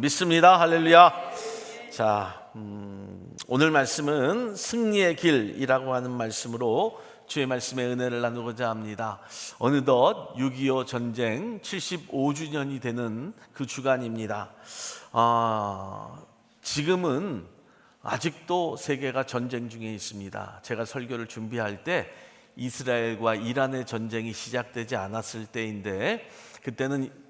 믿습니다. 할렐루야. 자, 오늘 말씀은 승리의 길이라고 하는 말씀으로 주의 말씀의 은혜를 나누고자 합니다. 어느덧 6.25 전쟁 75주년이 되는 그 주간입니다. 지금은 아직도 세계가 전쟁 중에 있습니다. 제가 설교를 준비할 때 이스라엘과 이란의 전쟁이 시작되지 않았을 때인데, 그때는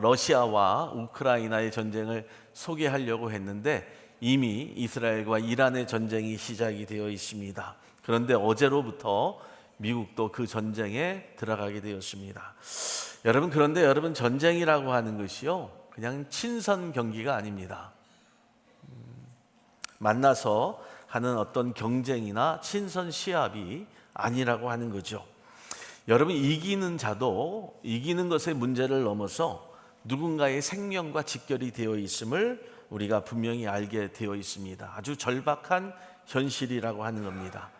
러시아와 우크라이나의 전쟁을 소개하려고 했는데 이미 이스라엘과 이란의 전쟁이 시작이 되어 있습니다. 그런데 어제로부터 미국도 그 전쟁에 들어가게 되었습니다. 그런데 여러분, 전쟁이라고 하는 것이요, 그냥 친선 경기가 아닙니다. 만나서 하는 어떤 경쟁이나 친선 시합이 아니라고 하는 거죠. 여러분, 이기는 자도 이기는 것의 문제를 넘어서 누군가의 생명과 직결이 되어 있음을 우리가 분명히 알게 되어 있습니다. 아주 절박한 현실이라고 하는 겁니다.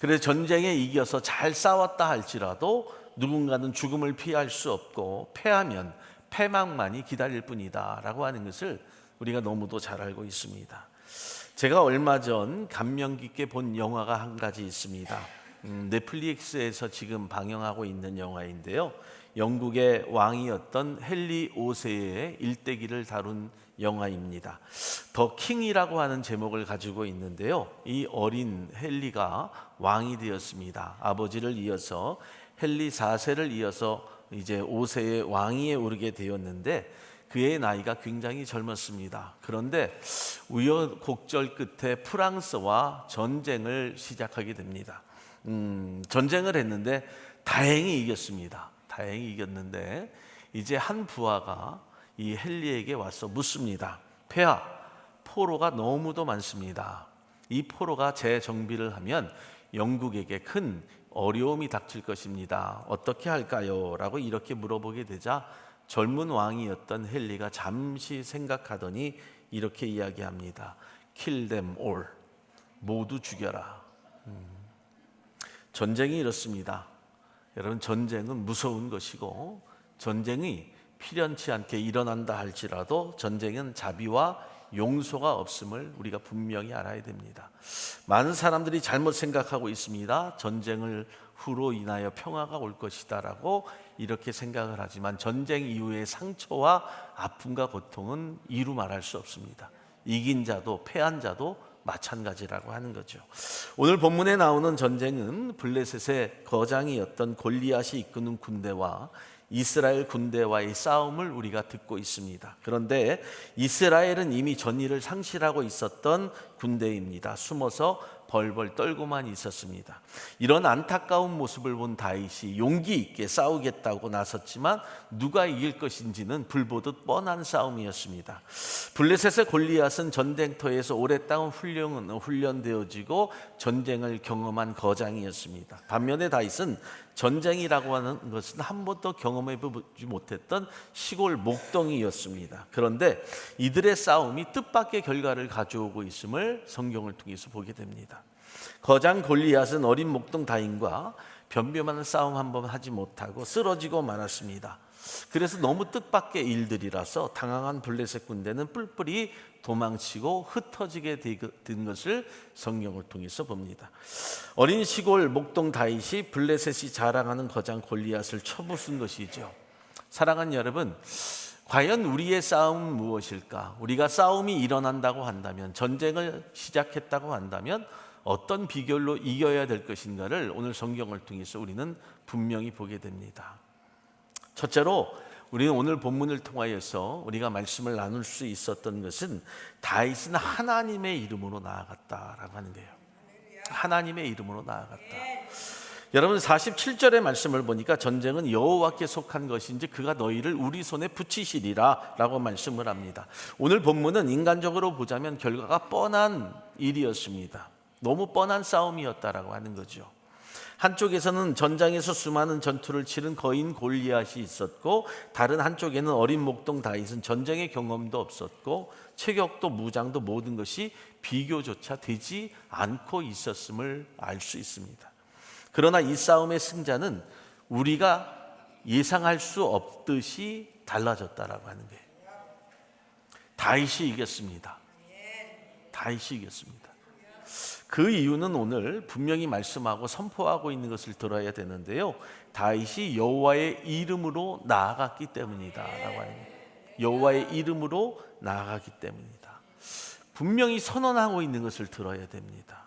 그래서 전쟁에 이겨서 잘 싸웠다 할지라도 누군가는 죽음을 피할 수 없고 패하면 패망만이 기다릴 뿐이다 라고 하는 것을 우리가 너무도 잘 알고 있습니다. 제가 얼마 전 감명 깊게 본 영화가 한 가지 있습니다. 넷플릭스에서 지금 방영하고 있는 영화인데요, 영국의 왕이었던 헨리 5세의 일대기를 다룬 영화입니다. 더 킹이라고 하는 제목을 가지고 있는데요, 이 어린 헨리가 왕이 되었습니다. 아버지를 이어서 헨리 4세를 이어서 이제 5세의 왕위에 오르게 되었는데 그의 나이가 굉장히 젊었습니다. 그런데 우여곡절 끝에 프랑스와 전쟁을 시작하게 됩니다. 전쟁을 했는데 다행히 이겼습니다. 다행히 이겼는데 이제 한 부하가 이 헨리에게 와서 묻습니다. 폐하, 포로가 너무도 많습니다. 이 포로가 재정비를 하면 영국에게 큰 어려움이 닥칠 것입니다. 어떻게 할까요? 라고 이렇게 물어보게 되자 젊은 왕이었던 헨리가 잠시 생각하더니 이렇게 이야기합니다. Kill them all. 모두 죽여라. 전쟁이 이렇습니다. 여러분, 전쟁은 무서운 것이고 전쟁이 필연치 않게 일어난다 할지라도 전쟁은 자비와 용서가 없음을 우리가 분명히 알아야 됩니다. 많은 사람들이 잘못 생각하고 있습니다. 전쟁을 후로 인하여 평화가 올 것이다 라고 이렇게 생각을 하지만 전쟁 이후의 상처와 아픔과 고통은 이루 말할 수 없습니다. 이긴 자도 패한 자도 마찬가지라고 하는 거죠. 오늘 본문에 나오는 전쟁은 블레셋의 거장이었던 골리앗이 이끄는 군대와 이스라엘 군대와의 싸움을 우리가 듣고 있습니다. 그런데 이스라엘은 이미 전의를 상실하고 있었던 군대입니다. 숨어서 벌벌 떨고만 있었습니다. 이런 안타까운 모습을 본 다윗이 용기 있게 싸우겠다고 나섰지만 누가 이길 것인지는 불보듯 뻔한 싸움이었습니다. 블레셋의 골리앗은 전쟁터에서 오랫동안 훈련되어지고 전쟁을 경험한 거장이었습니다. 반면에 다윗은 전쟁이라고 하는 것은 한 번도 경험해보지 못했던 시골 목동이었습니다. 그런데 이들의 싸움이 뜻밖의 결과를 가져오고 있음을 성경을 통해서 보게 됩니다. 거장 골리앗은 어린 목동 다윗과 변변한 싸움 한 번 하지 못하고 쓰러지고 말았습니다. 그래서 너무 뜻밖의 일들이라서 당황한 블레셋 군대는 뿔뿔이 도망치고 흩어지게 된 것을 성경을 통해서 봅니다. 어린 시골 목동 다윗이 블레셋이 자랑하는 거장 골리앗을 쳐부순 것이죠. 사랑하는 여러분, 과연 우리의 싸움은 무엇일까? 우리가 싸움이 일어난다고 한다면, 전쟁을 시작했다고 한다면 어떤 비결로 이겨야 될 것인가를 오늘 성경을 통해서 우리는 분명히 보게 됩니다. 첫째로 우리는 오늘 본문을 통하여서 우리가 말씀을 나눌 수 있었던 것은 다윗은 하나님의 이름으로 나아갔다라고 하는 거예요. 하나님의 이름으로 나아갔다. 여러분, 47절의 말씀을 보니까 전쟁은 여호와께 속한 것인지 그가 너희를 우리 손에 붙이시리라 라고 말씀을 합니다. 오늘 본문은 인간적으로 보자면 결과가 뻔한 일이었습니다. 너무 뻔한 싸움이었다라고 하는 거죠. 한쪽에서는 전장에서 수많은 전투를 치른 거인 골리앗이 있었고, 다른 한쪽에는 어린 목동 다윗은 전쟁의 경험도 없었고 체격도 무장도 모든 것이 비교조차 되지 않고 있었음을 알 수 있습니다. 그러나 이 싸움의 승자는 우리가 예상할 수 없듯이 달라졌다라고 하는 거예요. 다윗이 이겼습니다. 다윗이 이겼습니다. 그 이유는 오늘 분명히 말씀하고 선포하고 있는 것을 들어야 되는데요. 다윗이 여호와의 이름으로 나아갔기 때문이다라고 하는 거예요. 여호와의 이름으로 나아가기 때문이다. 분명히 선언하고 있는 것을 들어야 됩니다.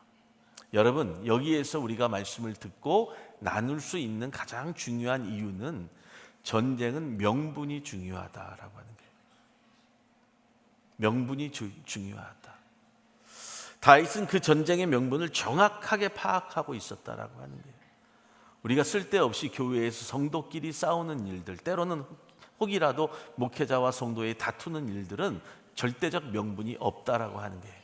여러분, 여기에서 우리가 말씀을 듣고 나눌 수 있는 가장 중요한 이유는 전쟁은 명분이 중요하다라고 하는 거예요. 명분이 중요하다. 다윗은 그 전쟁의 명분을 정확하게 파악하고 있었다라고 하는 거예요. 우리가 쓸데없이 교회에서 성도끼리 싸우는 일들, 때로는 혹이라도 목회자와 성도의 다투는 일들은 절대적 명분이 없다라고 하는 거예요.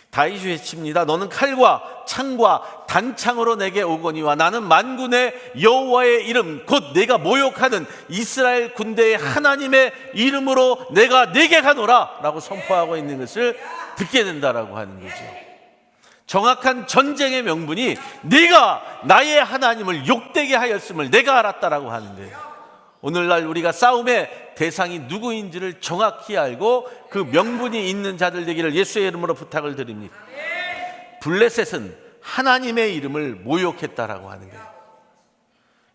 다윗이 외칩니다. 너는 칼과 창과 단창으로 내게 오거니와 나는 만군의 여호와의 이름 곧 내가 모욕하는 이스라엘 군대의 하나님의 이름으로 내가 내게 가노라 라고 선포하고 있는 것을 듣게 된다라고 하는 거죠. 정확한 전쟁의 명분이 네가 나의 하나님을 욕되게 하였음을 내가 알았다라고 하는 거예요. 오늘날 우리가 싸움의 대상이 누구인지를 정확히 알고 그 명분이 있는 자들 되기를 예수의 이름으로 부탁을 드립니다. 블레셋은 하나님의 이름을 모욕했다라고 하는 거예요.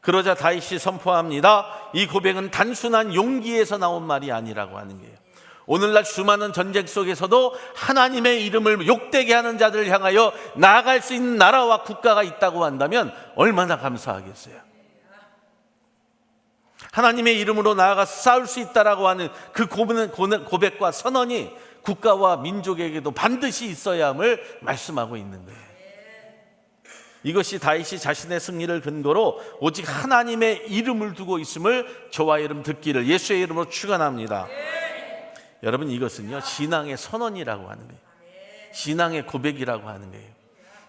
그러자 다윗이 선포합니다. 이 고백은 단순한 용기에서 나온 말이 아니라고 하는 거예요. 오늘날 수많은 전쟁 속에서도 하나님의 이름을 욕되게 하는 자들을 향하여 나아갈 수 있는 나라와 국가가 있다고 한다면 얼마나 감사하겠어요. 하나님의 이름으로 나아가서 싸울 수 있다라고 하는 그 고백과 선언이 국가와 민족에게도 반드시 있어야 함을 말씀하고 있는 거예요. 이것이 다윗이 자신의 승리를 근거로 오직 하나님의 이름을 두고 있음을 저와 이름 듣기를 예수의 이름으로 축원합니다. 여러분, 이것은요 신앙의 선언이라고 하는 거예요. 신앙의 고백이라고 하는 거예요.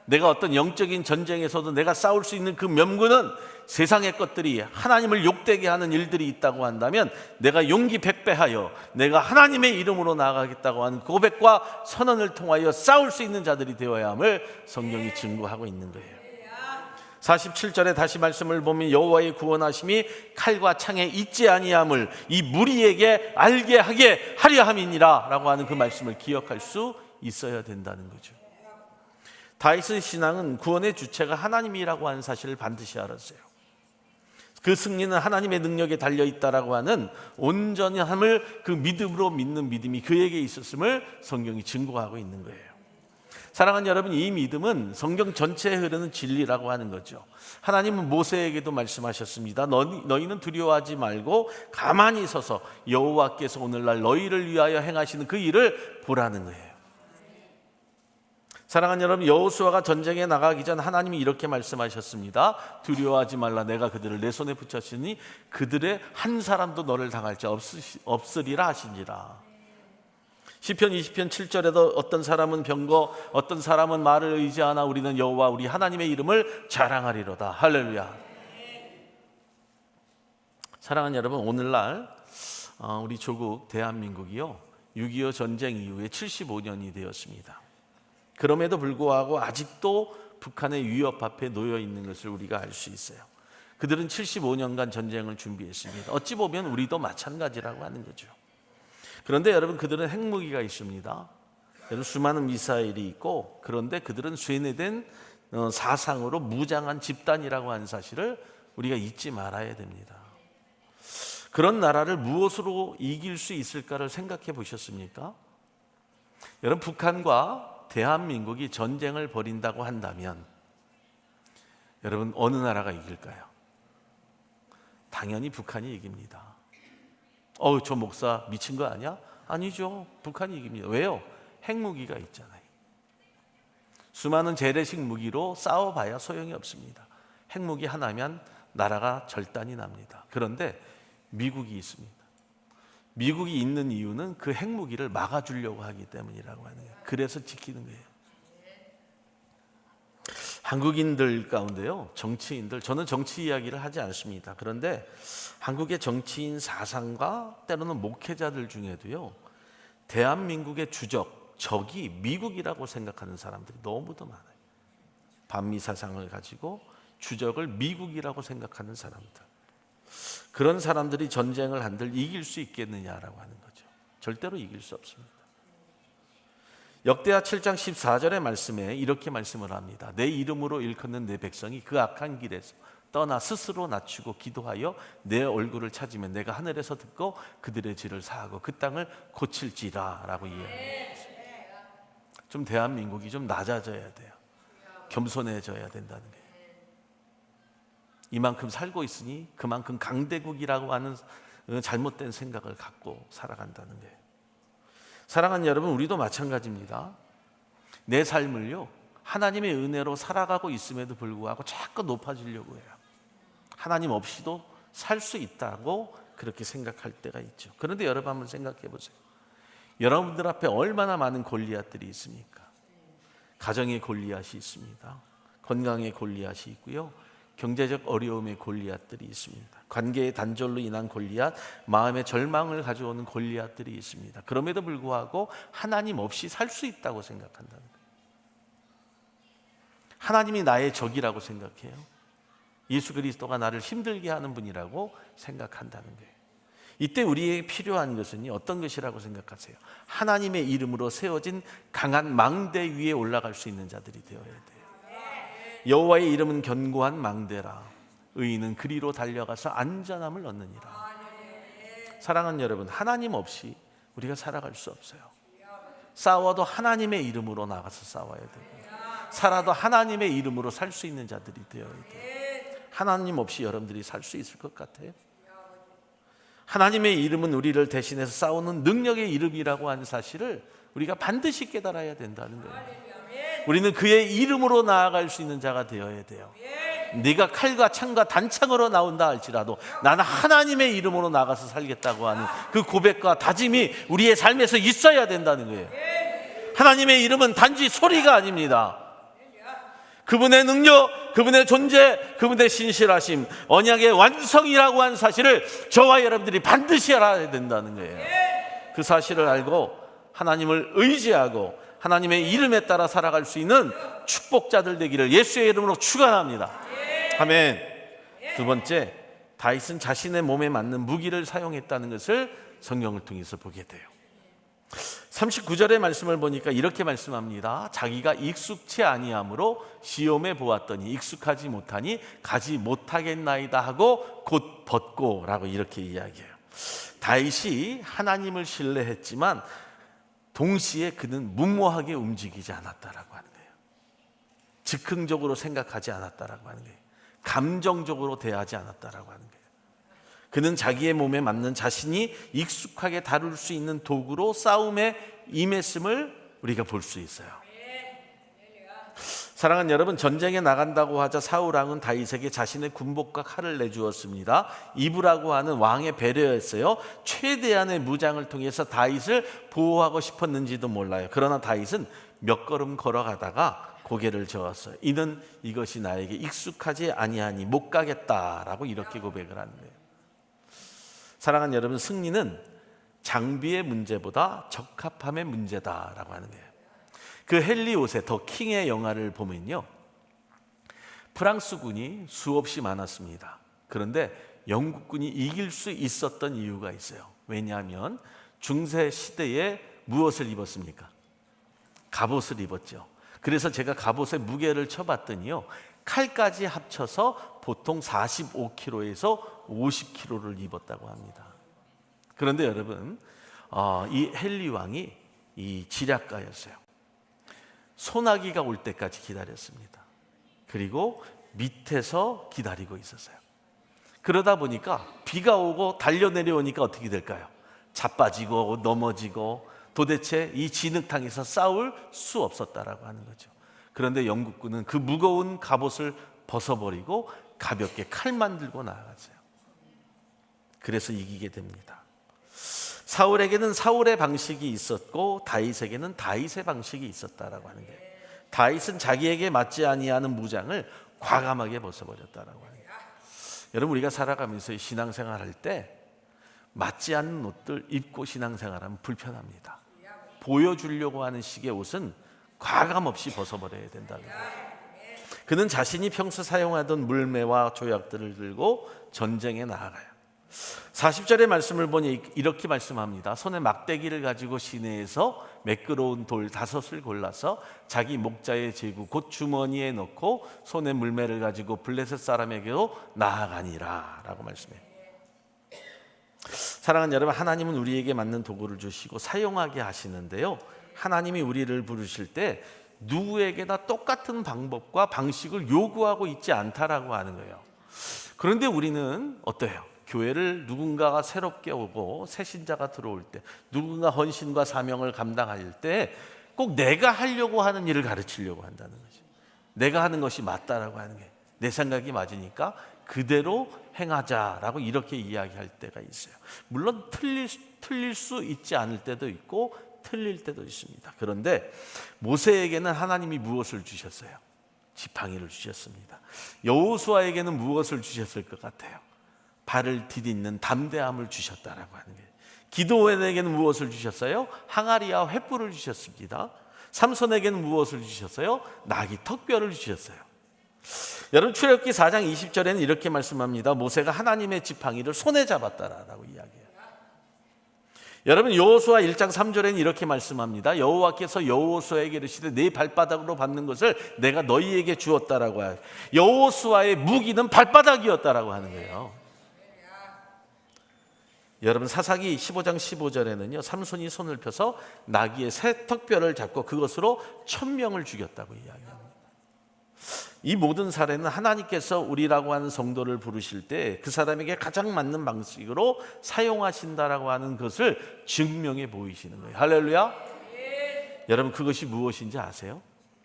내가 어떤 영적인 전쟁에서도 내가 싸울 수 있는 그 명분은 세상의 것들이 하나님을 욕되게 하는 일들이 있다고 한다면 내가 용기 백배하여 내가 하나님의 이름으로 나아가겠다고 하는 고백과 선언을 통하여 싸울 수 있는 자들이 되어야 함을 성경이 증거하고 있는 거예요. 47절에 다시 말씀을 보면 여호와의 구원하심이 칼과 창에 있지 아니함을 이 무리에게 알게 하게 하려 함이니라 라고 하는 그 말씀을 기억할 수 있어야 된다는 거죠. 다윗의 신앙은 구원의 주체가 하나님이라고 하는 사실을 반드시 알았어요. 그 승리는 하나님의 능력에 달려있다라고 하는 온전함을 그 믿음으로 믿는 믿음이 그에게 있었음을 성경이 증거하고 있는 거예요. 사랑하는 여러분, 이 믿음은 성경 전체에 흐르는 진리라고 하는 거죠. 하나님은 모세에게도 말씀하셨습니다. 너희는 두려워하지 말고 가만히 서서 여호와께서 오늘날 너희를 위하여 행하시는 그 일을 보라는 거예요. 사랑하는 여러분, 여호수아가 전쟁에 나가기 전 하나님이 이렇게 말씀하셨습니다. 두려워하지 말라. 내가 그들을 내 손에 붙였으니 그들의 한 사람도 너를 당할 자 없으리라 하시니라. 시편 20편 7절에도 어떤 사람은 병거 어떤 사람은 말을 의지하나 우리는 여호와 우리 하나님의 이름을 자랑하리로다. 할렐루야. 사랑하는 여러분, 오늘날 우리 조국 대한민국이요 6.25 전쟁 이후에 75년이 되었습니다. 그럼에도 불구하고 아직도 북한의 위협 앞에 놓여 있는 것을 우리가 알 수 있어요. 그들은 75년간 전쟁을 준비했습니다. 어찌 보면 우리도 마찬가지라고 하는 거죠. 그런데 여러분, 그들은 핵무기가 있습니다. 여러분, 수많은 미사일이 있고, 그런데 그들은 쇠뇌된 사상으로 무장한 집단이라고 하는 사실을 우리가 잊지 말아야 됩니다. 그런 나라를 무엇으로 이길 수 있을까를 생각해 보셨습니까? 여러분, 북한과 대한민국이 전쟁을 벌인다고 한다면 여러분, 어느 나라가 이길까요? 당연히 북한이 이깁니다. 저 목사 미친 거 아니야? 아니죠. 북한이 이깁니다. 왜요? 핵무기가 있잖아요. 수많은 재래식 무기로 싸워봐야 소용이 없습니다. 핵무기 하나면 나라가 절단이 납니다. 그런데 미국이 있습니다. 미국이 있는 이유는 그 핵무기를 막아주려고 하기 때문이라고 하는 거예요. 그래서 지키는 거예요. 한국인들 가운데요, 정치인들, 저는 정치 이야기를 하지 않습니다. 그런데 한국의 정치인 사상과 때로는 목회자들 중에도요, 대한민국의 적이 미국이라고 생각하는 사람들이 너무도 많아요. 반미 사상을 가지고 주적을 미국이라고 생각하는 사람들. 그런 사람들이 전쟁을 한들 이길 수 있겠느냐라고 하는 거죠. 절대로 이길 수 없습니다. 역대하 7장 14절의 말씀에 이렇게 말씀을 합니다. 내 이름으로 일컫는 내 백성이 그 악한 길에서 떠나 스스로 낮추고 기도하여 내 얼굴을 찾으면 내가 하늘에서 듣고 그들의 죄를 사하고 그 땅을 고칠지라 라고 이야기합니다. 좀 대한민국이 좀 낮아져야 돼요. 겸손해져야 된다는 거예요. 이만큼 살고 있으니 그만큼 강대국이라고 하는 잘못된 생각을 갖고 살아간다는 거예요. 사랑하는 여러분, 우리도 마찬가지입니다. 내 삶을요, 하나님의 은혜로 살아가고 있음에도 불구하고 자꾸 높아지려고 해요. 하나님 없이도 살 수 있다고 그렇게 생각할 때가 있죠. 그런데 여러분 한번 생각해 보세요. 여러분들 앞에 얼마나 많은 골리앗들이 있습니까? 가정의 골리앗이 있습니다. 건강의 골리앗이 있고요. 경제적 어려움의 골리앗들이 있습니다. 관계의 단절로 인한 골리앗, 마음의 절망을 가져오는 골리앗들이 있습니다. 그럼에도 불구하고 하나님 없이 살 수 있다고 생각한다는 거예요. 하나님이 나의 적이라고 생각해요. 예수 그리스도가 나를 힘들게 하는 분이라고 생각한다는 거예요. 이때 우리에게 필요한 것은 어떤 것이라고 생각하세요? 하나님의 이름으로 세워진 강한 망대 위에 올라갈 수 있는 자들이 되어야 돼요. 여호와의 이름은 견고한 망대라 의인은 그리로 달려가서 안전함을 얻느니라. 사랑하는 여러분, 하나님 없이 우리가 살아갈 수 없어요. 싸워도 하나님의 이름으로 나가서 싸워야 되고, 살아도 하나님의 이름으로 살 수 있는 자들이 되어야 돼요. 하나님 없이 여러분들이 살 수 있을 것 같아요? 하나님의 이름은 우리를 대신해서 싸우는 능력의 이름이라고 하는 사실을 우리가 반드시 깨달아야 된다는 거예요. 우리는 그의 이름으로 나아갈 수 있는 자가 되어야 돼요. 네가 칼과 창과 단창으로 나온다 할지라도 나는 하나님의 이름으로 나가서 살겠다고 하는 그 고백과 다짐이 우리의 삶에서 있어야 된다는 거예요. 하나님의 이름은 단지 소리가 아닙니다. 그분의 능력, 그분의 존재, 그분의 신실하심, 언약의 완성이라고 하는 사실을 저와 여러분들이 반드시 알아야 된다는 거예요. 그 사실을 알고 하나님을 의지하고 하나님의 이름에 따라 살아갈 수 있는 축복자들 되기를 예수의 이름으로 축원합니다. 아멘. 두 번째, 다윗은 자신의 몸에 맞는 무기를 사용했다는 것을 성경을 통해서 보게 돼요. 39절의 말씀을 보니까 이렇게 말씀합니다. 자기가 익숙치 아니함으로 시험해 보았더니 익숙하지 못하니 가지 못하겠나이다 하고 곧 벗고 라고 이렇게 이야기해요. 다윗이 하나님을 신뢰했지만 동시에 그는 무모하게 움직이지 않았다라고 하는 거예요. 즉흥적으로 생각하지 않았다라고 하는 거예요. 감정적으로 대하지 않았다라고 하는 거예요. 그는 자기의 몸에 맞는 자신이 익숙하게 다룰 수 있는 도구로 싸움에 임했음을 우리가 볼 수 있어요. 사랑하는 여러분, 전쟁에 나간다고 하자 사울 왕은 다윗에게 자신의 군복과 칼을 내주었습니다. 이브라고 하는 왕의 배려였어요. 최대한의 무장을 통해서 다윗을 보호하고 싶었는지도 몰라요. 그러나 다윗은 몇 걸음 걸어가다가 고개를 저었어요. 이는 이것이 나에게 익숙하지 아니하니 못 가겠다라고 이렇게 고백을 하는 거예요. 사랑하는 여러분, 승리는 장비의 문제보다 적합함의 문제다라고 하는 거예요. 그 헨리 오세 더 킹의 영화를 보면요, 프랑스군이 수없이 많았습니다. 그런데 영국군이 이길 수 있었던 이유가 있어요. 왜냐하면 중세 시대에 무엇을 입었습니까? 갑옷을 입었죠. 그래서 제가 갑옷의 무게를 쳐봤더니요, 칼까지 합쳐서 보통 45kg에서 50kg를 입었다고 합니다. 그런데 여러분, 이 헨리 왕이 이 지략가였어요. 소나기가 올 때까지 기다렸습니다. 그리고 밑에서 기다리고 있었어요. 그러다 보니까 비가 오고 달려 내려오니까 어떻게 될까요? 자빠지고 넘어지고 도대체 이 진흙탕에서 싸울 수 없었다라고 하는 거죠. 그런데 영국군은 그 무거운 갑옷을 벗어버리고 가볍게 칼만 들고 나아갔어요. 그래서 이기게 됩니다. 사울에게는 사울의 방식이 있었고 다윗에게는 다윗의 방식이 있었다라고 하는 거예요. 다윗은 자기에게 맞지 아니하는 무장을 과감하게 벗어버렸다라고 하는 거예요. 여러분, 우리가 살아가면서 신앙생활할 때 맞지 않는 옷들 입고 신앙생활하면 불편합니다. 보여주려고 하는 식의 옷은 과감 없이 벗어버려야 된다는 거예요. 그는 자신이 평소 사용하던 물매와 조약들을 들고 전쟁에 나아가요. 40절의 말씀을 보니 이렇게 말씀합니다. 손에 막대기를 가지고 시내에서 매끄러운 돌 5을 골라서 자기 목자의 제구 곧 주머니에 넣고 손에 물매를 가지고 블레셋 사람에게로 나아가니라 라고 말씀해요. 사랑하는 여러분, 하나님은 우리에게 맞는 도구를 주시고 사용하게 하시는데요, 하나님이 우리를 부르실 때 누구에게나 똑같은 방법과 방식을 요구하고 있지 않다라고 하는 거예요. 그런데 우리는 어때요? 교회를 누군가가 새롭게 오고 새 신자가 들어올 때, 누군가 헌신과 사명을 감당할 때 꼭 내가 하려고 하는 일을 가르치려고 한다는 거죠. 내가 하는 것이 맞다라고 하는 게, 내 생각이 맞으니까 그대로 행하자라고 이렇게 이야기할 때가 있어요. 물론 틀릴 수 있지 않을 때도 있고 틀릴 때도 있습니다. 그런데 모세에게는 하나님이 무엇을 주셨어요? 지팡이를 주셨습니다. 여호수아에게는 무엇을 주셨을 것 같아요? 발을 디딛는 담대함을 주셨다라고 하는 거예요. 기드온에게는 무엇을 주셨어요? 항아리와 횃불을 주셨습니다. 삼손에게는 무엇을 주셨어요? 나귀 턱뼈를 주셨어요. 여러분, 출애굽기 4장 20절에는 이렇게 말씀합니다. 모세가 하나님의 지팡이를 손에 잡았다라고 이야기해요. 여러분, 여호수아 1장 3절에는 이렇게 말씀합니다. 여호와께서 여호수아에게 이르시되 네 발바닥으로 밟는 것을 내가 너희에게 주었다라고 해요. 여호수아의 무기는 발바닥이었다라고 하는 거예요. 여러분, 사사기 15장 15절에는요, 삼손이 손을 펴서 나귀의 새 턱뼈를 잡고 그것으로 1000명을 죽였다고 이야기합니다. 이 모든 사례는 하나님께서 우리라고 하는 성도를 부르실 때 그 사람에게 가장 맞는 방식으로 사용하신다라고 하는 것을 증명해 보이시는 거예요. 할렐루야. 여러분, 그것이 무엇인지 아세요?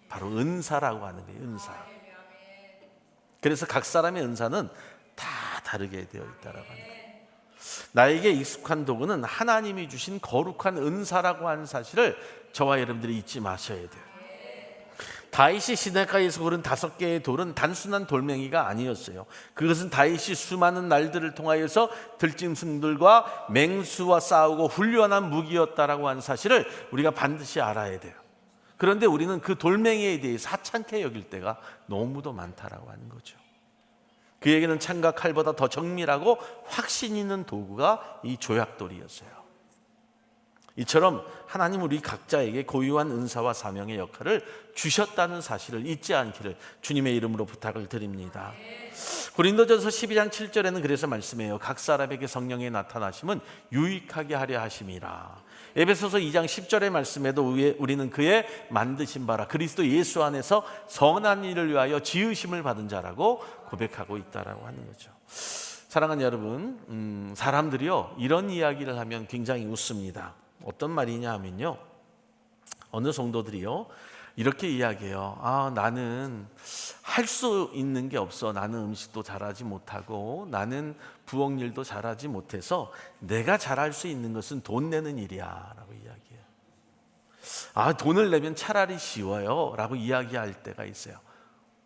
바로 은사라고 하는 거예요. 은사. 그래서 각 사람의 은사는 다 다르게 되어 있다라고 하는 거예요. 나에게 익숙한 도구는 하나님이 주신 거룩한 은사라고 하는 사실을 저와 여러분들이 잊지 마셔야 돼요. 다윗이 시내가에서 고른 5개의 돌은 단순한 돌멩이가 아니었어요. 그것은 다윗이 수많은 날들을 통하여서 들짐승들과 맹수와 싸우고 훈련한 무기였다라고 하는 사실을 우리가 반드시 알아야 돼요. 그런데 우리는 그 돌멩이에 대해서 하찮게 여길 때가 너무도 많다라고 하는 거죠. 그에게는 창과 칼보다 더 정밀하고 확신 있는 도구가 이 조약돌이었어요. 이처럼 하나님 우리 각자에게 고유한 은사와 사명의 역할을 주셨다는 사실을 잊지 않기를 주님의 이름으로 부탁을 드립니다. 고린도전서 12장 7절에는 그래서 말씀해요. 각 사람에게 성령의 나타나심은 유익하게 하려 하심이라. 에베소서 2장 10절의 말씀에도 우리는 그의 만드신 바라 그리스도 예수 안에서 선한 일을 위하여 지으심을 받은 자라고 고백하고 있다라고 하는 거죠. 사랑하는 여러분, 사람들이요 이런 이야기를 하면 굉장히 웃습니다. 어떤 말이냐 하면요, 어느 성도들이요 이렇게 이야기해요. 나는 할 수 있는 게 없어. 나는 음식도 잘하지 못하고 나는 부엌 일도 잘하지 못해서 내가 잘할 수 있는 것은 돈 내는 일이야 라고 이야기해요. 돈을 내면 차라리 쉬워요 라고 이야기할 때가 있어요.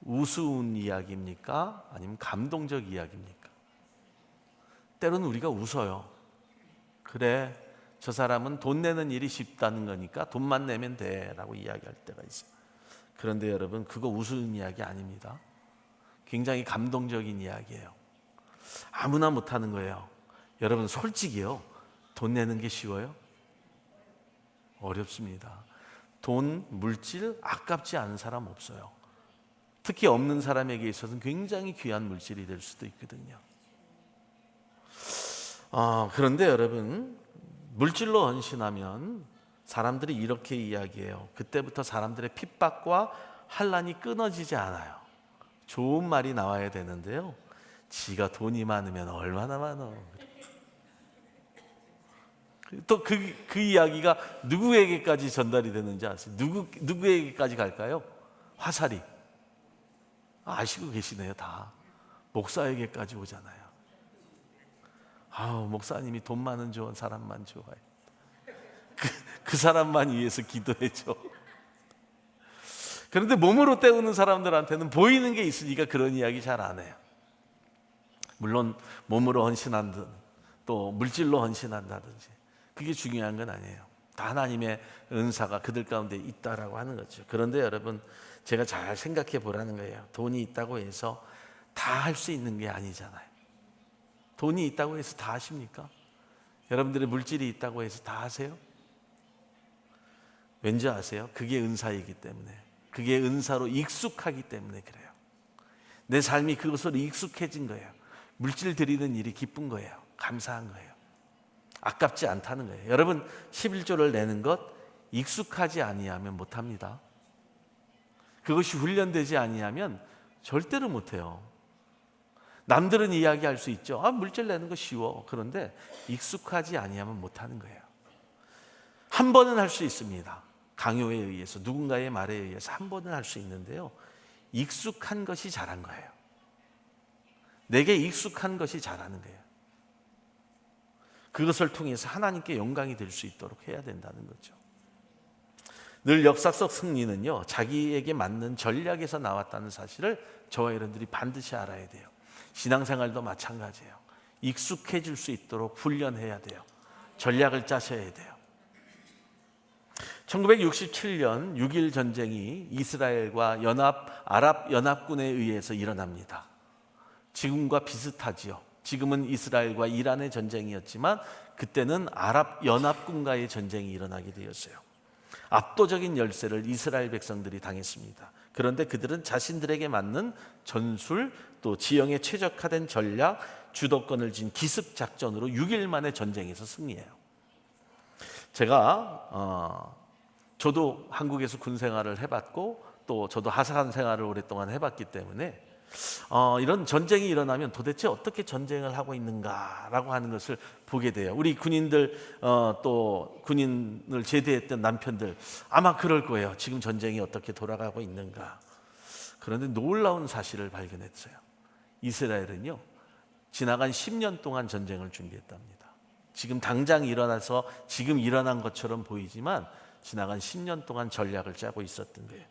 우스운 이야기입니까? 아니면 감동적 이야기입니까? 때로는 우리가 웃어요. 그래, 저 사람은 돈 내는 일이 쉽다는 거니까 돈만 내면 돼 라고 이야기할 때가 있어요. 그런데 여러분, 그거 우스운 이야기 아닙니다. 굉장히 감동적인 이야기예요. 아무나 못하는 거예요. 여러분, 솔직히요, 돈 내는 게 쉬워요? 어렵습니다. 돈, 물질 아깝지 않은 사람 없어요. 특히 없는 사람에게 있어서는 굉장히 귀한 물질이 될 수도 있거든요. 그런데 여러분, 물질로 헌신하면 사람들이 이렇게 이야기해요. 그때부터 사람들의 핍박과 환난이 끊어지지 않아요. 좋은 말이 나와야 되는데요, 지가 돈이 많으면 얼마나 많어. 또 그 이야기가 누구에게까지 전달이 되는지 아세요? 누구에게까지 갈까요? 화살이. 아시고 계시네요. 다 목사에게까지 오잖아요. 목사님이 돈 많은 좋은 사람만 좋아해. 그 사람만 위해서 기도해줘. 그런데 몸으로 때우는 사람들한테는 보이는 게 있으니까 그런 이야기 잘 안 해요. 물론 몸으로 헌신한든 또 물질로 헌신한다든지 그게 중요한 건 아니에요. 다 하나님의 은사가 그들 가운데 있다라고 하는 거죠. 그런데 여러분, 제가 잘 생각해 보라는 거예요. 돈이 있다고 해서 다 할 수 있는 게 아니잖아요. 돈이 있다고 해서 다 하십니까? 여러분들의 물질이 있다고 해서 다 하세요? 왠지 아세요? 그게 은사이기 때문에, 그게 은사로 익숙하기 때문에 그래요. 내 삶이 그것으로 익숙해진 거예요. 물질 드리는 일이 기쁜 거예요. 감사한 거예요. 아깝지 않다는 거예요. 여러분, 11조를 내는 것 익숙하지 아니하면 못합니다. 그것이 훈련되지 아니하면 절대로 못해요. 남들은 이야기할 수 있죠. 물질 내는 거 쉬워. 그런데 익숙하지 아니하면 못하는 거예요. 한 번은 할 수 있습니다. 강요에 의해서, 누군가의 말에 의해서 한 번은 할 수 있는데요, 익숙한 것이 잘한 거예요. 내게 익숙한 것이 잘하는 거예요. 그것을 통해서 하나님께 영광이 될 수 있도록 해야 된다는 거죠. 늘 역사 속 승리는요, 자기에게 맞는 전략에서 나왔다는 사실을 저와 여러분들이 반드시 알아야 돼요. 신앙생활도 마찬가지예요. 익숙해질 수 있도록 훈련해야 돼요. 전략을 짜셔야 돼요. 1967년 6.1 전쟁이 이스라엘과 아랍 연합군에 의해서 일어납니다. 지금과 비슷하지요. 지금은 이스라엘과 이란의 전쟁이었지만 그때는 아랍 연합군과의 전쟁이 일어나게 되었어요. 압도적인 열세를 이스라엘 백성들이 당했습니다. 그런데 그들은 자신들에게 맞는 전술, 또 지형에 최적화된 전략, 주도권을 쥔 기습 작전으로 6일 만에 전쟁에서 승리해요. 제가 저도 한국에서 군 생활을 해봤고, 또 저도 하사관 생활을 오랫동안 해봤기 때문에 이런 전쟁이 일어나면 도대체 어떻게 전쟁을 하고 있는가라고 하는 것을 보게 돼요. 우리 군인들, 또 군인을 제대했던 남편들 아마 그럴 거예요. 지금 전쟁이 어떻게 돌아가고 있는가. 그런데 놀라운 사실을 발견했어요. 이스라엘은요, 지나간 10년 동안 전쟁을 준비했답니다. 지금 당장 일어나서 지금 일어난 것처럼 보이지만 지나간 10년 동안 전략을 짜고 있었던 거예요.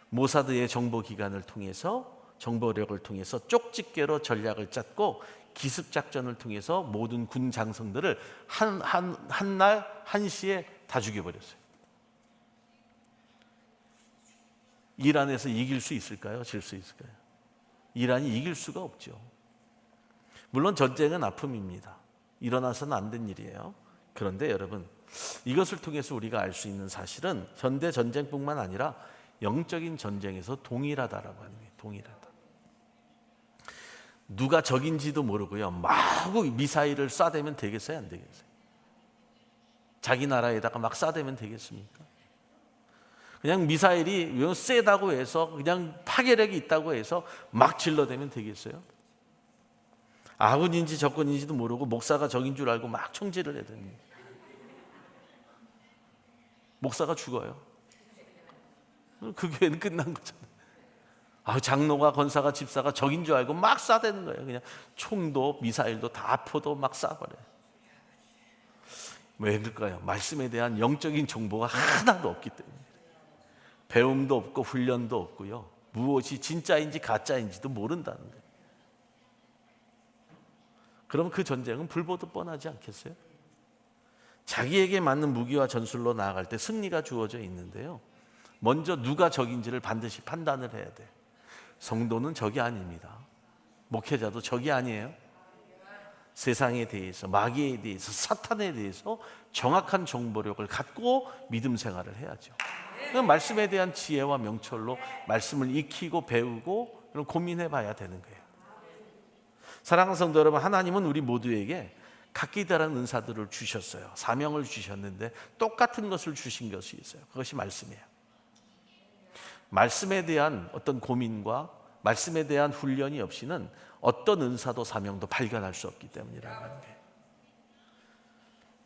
모사드의 정보기관을 통해서, 정보력을 통해서 쪽집게로 전략을 짰고, 기습작전을 통해서 모든 군 장성들을 한날 1시에 다 죽여버렸어요. 이란에서 이길 수 있을까요? 질 수 있을까요? 이란이 이길 수가 없죠. 물론 전쟁은 아픔입니다. 일어나서는 안 된 일이에요. 그런데 여러분, 이것을 통해서 우리가 알 수 있는 사실은 현대 전쟁뿐만 아니라 영적인 전쟁에서 동일하다라고 하는 거예요. 동일하다. 누가 적인지도 모르고요, 마구 미사일을 쏴대면 되겠어요? 안 되겠어요? 자기 나라에다가 막 쏴대면 되겠습니까? 그냥 미사일이 세다고 해서, 그냥 파괴력이 있다고 해서 막 질러대면 되겠어요? 아군인지 적군인지도 모르고 목사가 적인 줄 알고 막 총질을 해야 됩니다. 목사가 죽어요. 그 교회는 끝난 거잖아요. 장로가, 권사가, 집사가 적인 줄 알고 막 쏴대는 거예요. 그냥 총도 미사일도 다 포도 막 쏴버려요. 왜 그럴까요? 말씀에 대한 영적인 정보가 하나도 없기 때문에. 배움도 없고 훈련도 없고요, 무엇이 진짜인지 가짜인지도 모른다는 거예요. 그럼 그 전쟁은 불보듯 뻔하지 않겠어요? 자기에게 맞는 무기와 전술로 나아갈 때 승리가 주어져 있는데요, 먼저 누가 적인지를 반드시 판단을 해야 돼요. 성도는 적이 아닙니다. 목회자도 적이 아니에요. 세상에 대해서, 마귀에 대해서, 사탄에 대해서 정확한 정보력을 갖고 믿음 생활을 해야죠. 말씀에 대한 지혜와 명철로 말씀을 익히고 배우고 고민해 봐야 되는 거예요. 사랑하는 성도 여러분, 하나님은 우리 모두에게 각기 다른 은사들을 주셨어요. 사명을 주셨는데 똑같은 것을 주신 것이 있어요. 그것이 말씀이에요. 말씀에 대한 어떤 고민과 말씀에 대한 훈련이 없이는 어떤 은사도 사명도 발견할 수 없기 때문이라고 하는 거예요.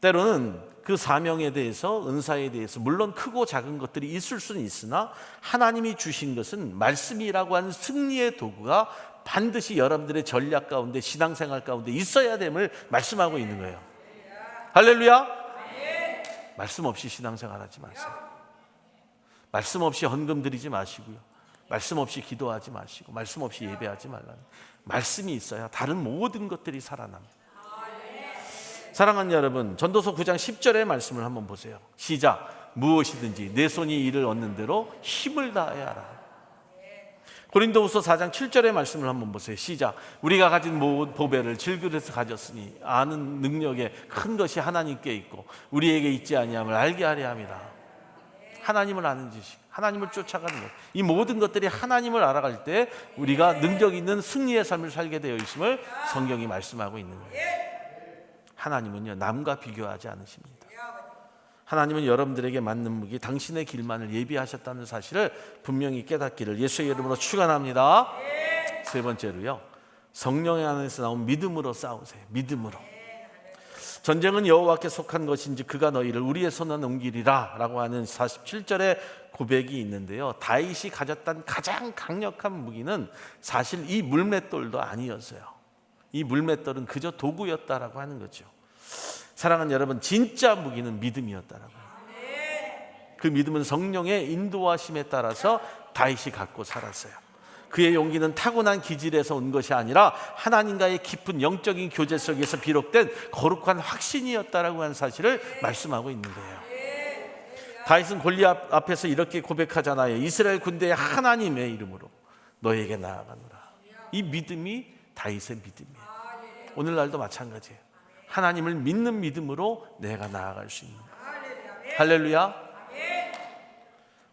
때로는 그 사명에 대해서, 은사에 대해서 물론 크고 작은 것들이 있을 수는 있으나 하나님이 주신 것은 말씀이라고 하는 승리의 도구가 반드시 여러분들의 전략 가운데, 신앙생활 가운데 있어야 됨을 말씀하고 있는 거예요. 할렐루야. 말씀 없이 신앙생활하지 마세요. 말씀 없이 헌금 드리지 마시고요, 말씀 없이 기도하지 마시고, 말씀 없이 예배하지 말라는, 말씀이 있어야 다른 모든 것들이 살아납니다. 사랑하는 여러분, 전도서 9장 10절의 말씀을 한번 보세요. 시작. 무엇이든지 내 손이 이를 얻는 대로 힘을 다하여 하라. 고린도후서 4장 7절의 말씀을 한번 보세요. 시작. 우리가 가진 모든 보배를 질그릇에서 가졌으니 아는 능력에 큰 것이 하나님께 있고 우리에게 있지 아니함을 알게 하려 함이라. 하나님을 아는 지식, 하나님을 쫓아가는 것, 이 모든 것들이 하나님을 알아갈 때 우리가 능력 있는 승리의 삶을 살게 되어 있음을 성경이 말씀하고 있는 거예요. 하나님은요, 남과 비교하지 않으십니다. 하나님은 여러분들에게 맞는 무기, 당신의 길만을 예비하셨다는 사실을 분명히 깨닫기를 예수의 이름으로 축원합니다. 세 번째로요, 성령의 안에서 나온 믿음으로 싸우세요. 믿음으로. 전쟁은 여호와께 속한 것인지 그가 너희를 우리의 손에 넘기리라 라고 하는 47절의 고백이 있는데요, 다윗이 가졌던 가장 강력한 무기는 사실 이 물맷돌도 아니었어요. 이 물맷돌은 그저 도구였다라고 하는 거죠. 사랑하는 여러분, 진짜 무기는 믿음이었다라고요. 그 믿음은 성령의 인도하심에 따라서 다윗이 갖고 살았어요. 그의 용기는 타고난 기질에서 온 것이 아니라 하나님과의 깊은 영적인 교제 속에서 비롯된 거룩한 확신이었다라고 하는 사실을 말씀하고 있는 거예요. 다윗은 골리앗 앞에서 이렇게 고백하잖아요. 이스라엘 군대의 하나님의 이름으로 너에게 나아가노라. 이 믿음이 다윗의 믿음이에요. 오늘날도 마찬가지예요. 하나님을 믿는 믿음으로 내가 나아갈 수 있는 거예요. 할렐루야.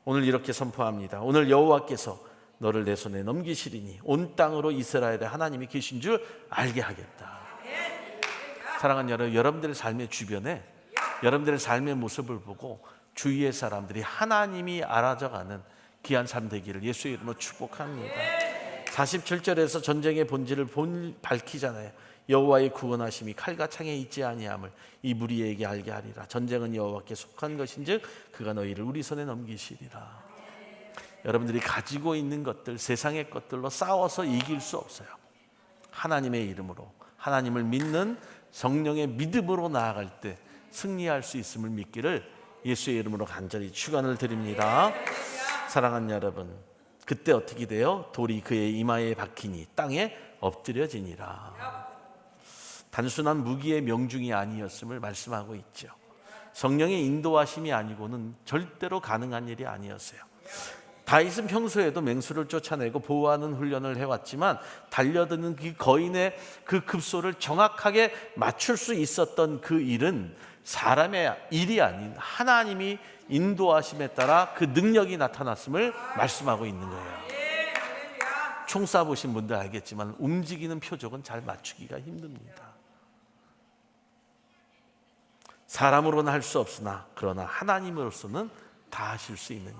오늘 이렇게 선포합니다. 오늘 여호와께서 너를 내 손에 넘기시리니 온 땅으로 이스라엘의 하나님이 계신 줄 알게 하겠다. 사랑하는 여러분, 여러분들의 삶의 주변에 여러분들의 삶의 모습을 보고 주위의 사람들이 하나님이 알아져가는 귀한 삶 되기를 예수의 이름으로 축복합니다. 47절에서 전쟁의 본질을 밝히잖아요. 여호와의 구원하심이 칼과 창에 있지 아니함을 이 무리에게 알게 하리라. 전쟁은 여호와께 속한 것인즉 그가 너희를 우리 손에 넘기시리라. 여러분들이 가지고 있는 것들, 세상의 것들로 싸워서 이길 수 없어요. 하나님의 이름으로, 하나님을 믿는 성령의 믿음으로 나아갈 때 승리할 수 있음을 믿기를 예수의 이름으로 간절히 축원을 드립니다. 사랑하는 여러분, 그때 어떻게 돼요? 돌이 그의 이마에 박히니 땅에 엎드려지니라. 단순한 무기의 명중이 아니었음을 말씀하고 있죠. 성령의 인도하심이 아니고는 절대로 가능한 일이 아니었어요. 다윗은 평소에도 맹수를 쫓아내고 보호하는 훈련을 해왔지만 달려드는 그 거인의 그 급소를 정확하게 맞출 수 있었던 그 일은 사람의 일이 아닌 하나님이 인도하심에 따라 그 능력이 나타났음을 말씀하고 있는 거예요. 총 쏴보신 분들 알겠지만 움직이는 표적은 잘 맞추기가 힘듭니다. 사람으로는 할 수 없으나 그러나 하나님으로서는 다 하실 수 있는 일.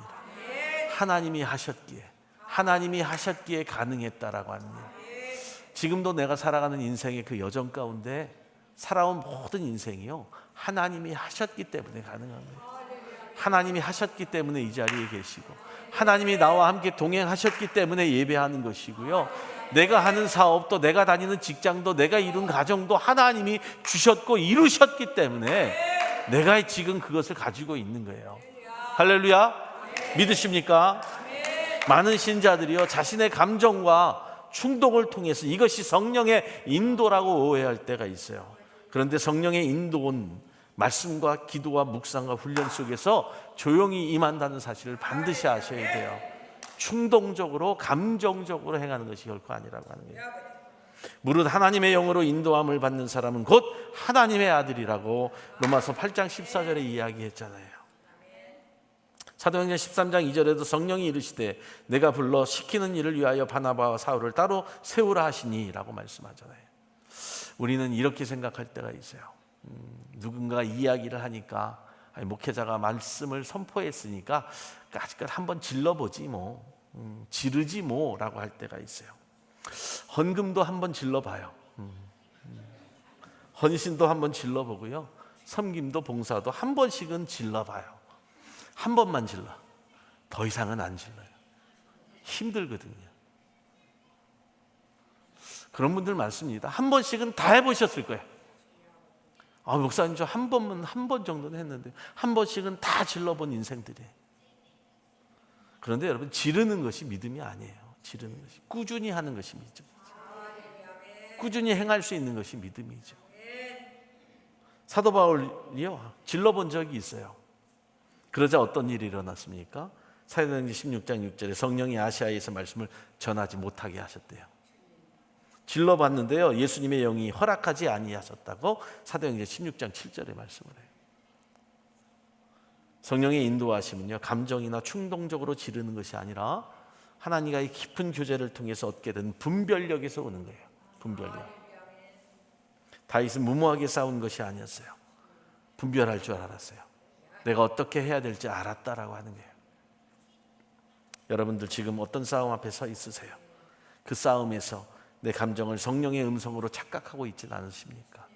하나님이 하셨기에 가능했다라고 하는 일. 지금도 내가 살아가는 인생의 그 여정 가운데 살아온 모든 인생이요, 하나님이 하셨기 때문에 가능한 거예요. 하나님이 하셨기 때문에 이 자리에 계시고 하나님이 나와 함께 동행하셨기 때문에 예배하는 것이고요, 내가 하는 사업도 내가 다니는 직장도 내가 이룬 가정도 하나님이 주셨고 이루셨기 때문에 내가 지금 그것을 가지고 있는 거예요. 할렐루야. 믿으십니까? 많은 신자들이요, 자신의 감정과 충동을 통해서 이것이 성령의 인도라고 오해할 때가 있어요. 그런데 성령의 인도는 말씀과 기도와 묵상과 훈련 속에서 조용히 임한다는 사실을 반드시 아셔야 돼요. 충동적으로 감정적으로 행하는 것이 결코 아니라고 하는 거예요. 무릇 하나님의 영으로 인도함을 받는 사람은 곧 하나님의 아들이라고 로마서 8장 14절에 이야기했잖아요. 사도행전 13장 2절에도 성령이 이르시되 내가 불러 시키는 일을 위하여 바나바와 사울을 따로 세우라 하시니 라고 말씀하잖아요. 우리는 이렇게 생각할 때가 있어요. 누군가 이야기를 하니까 목회자가 말씀을 선포했으니까 까짓것 한번 질러보지 뭐, 지르지 뭐 라고 할 때가 있어요. 헌금도 한번 질러봐요. 헌신도 한번 질러보고요, 섬김도 봉사도 한 번씩은 질러봐요. 한 번만 질러, 더 이상은 안 질러요. 힘들거든요. 그런 분들 많습니다. 한 번씩은 다 해보셨을 거예요. 목사님 저 한 번 정도는 했는데 한 번씩은 다 질러본 인생들이에요. 그런데 여러분, 지르는 것이 믿음이 아니에요. 지르는 것이, 꾸준히 하는 것이 믿음이죠. 꾸준히 행할 수 있는 것이 믿음이죠. 사도 바울이요 질러본 적이 있어요. 그러자 어떤 일이 일어났습니까? 사도행전 16장 6절에 성령이 아시아에서 말씀을 전하지 못하게 하셨대요. 질러봤는데요 예수님의 영이 허락하지 아니하셨다고 사도행전 16장 7절에 말씀을 해요. 성령의 인도하심은요 감정이나 충동적으로 지르는 것이 아니라 하나님과의 깊은 교제를 통해서 얻게 된 분별력에서 오는 거예요. 분별력. 다윗은 무모하게 싸운 것이 아니었어요. 분별할 줄 알았어요. 내가 어떻게 해야 될지 알았다라고 하는 거예요. 여러분들 지금 어떤 싸움 앞에 서 있으세요? 그 싸움에서 내 감정을 성령의 음성으로 착각하고 있지는 않으십니까?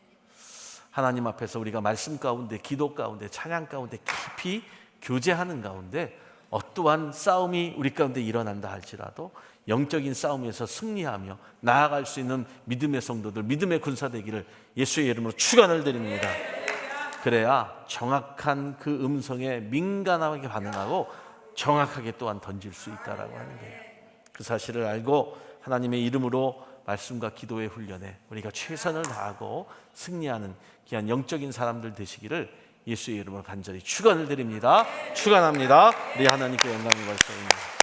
하나님 앞에서 우리가 말씀 가운데, 기도 가운데, 찬양 가운데 깊이 교제하는 가운데 어떠한 싸움이 우리 가운데 일어난다 할지라도 영적인 싸움에서 승리하며 나아갈 수 있는 믿음의 성도들, 믿음의 군사 되기를 예수의 이름으로 축원을 드립니다. 그래야 정확한 그 음성에 민감하게 반응하고 정확하게 또한 던질 수 있다라고 하는 거예요. 그 사실을 알고 하나님의 이름으로 말씀과 기도의 훈련에 우리가 최선을 다하고 승리하는 귀한 영적인 사람들 되시기를 예수의 이름으로 간절히 축원을 드립니다. 축원합니다. 우리 하나님께 영광을 받습니다.